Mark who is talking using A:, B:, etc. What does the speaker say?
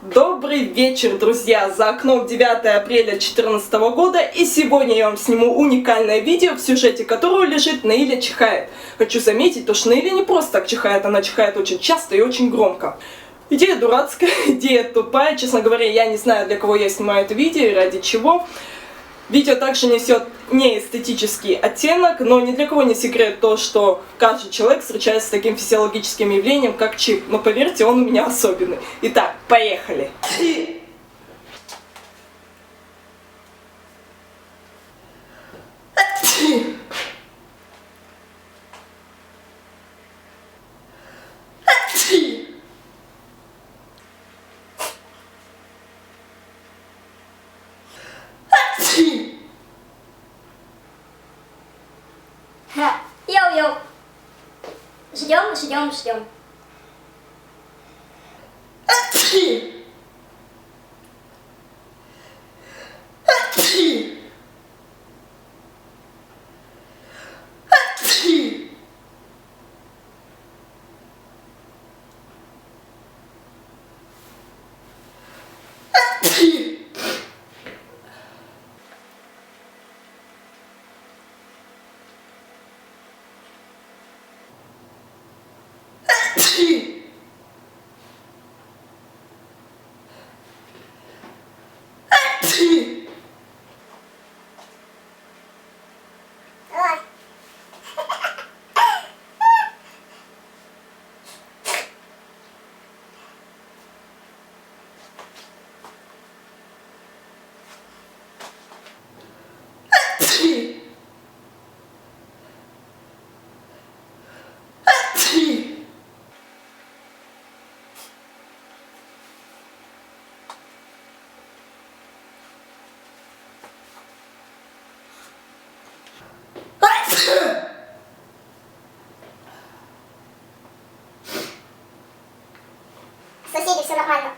A: Добрый вечер, друзья! За окном 9 апреля 2014 года, и сегодня я вам сниму уникальное видео, в сюжете которого лежит Наиля чихает. Хочу заметить, то, что Наиля не просто так чихает, она чихает очень часто и очень громко. Идея дурацкая, идея тупая, честно говоря, я не знаю, для кого я снимаю это видео и ради чего. Видео также несет неэстетический оттенок, но ни для кого не секрет то, что каждый человек встречается с таким физиологическим явлением, как чих. Но поверьте, он у меня особенный. Итак, поехали!
B: Йоу-йоу. Ждем. Соседи, все нормально.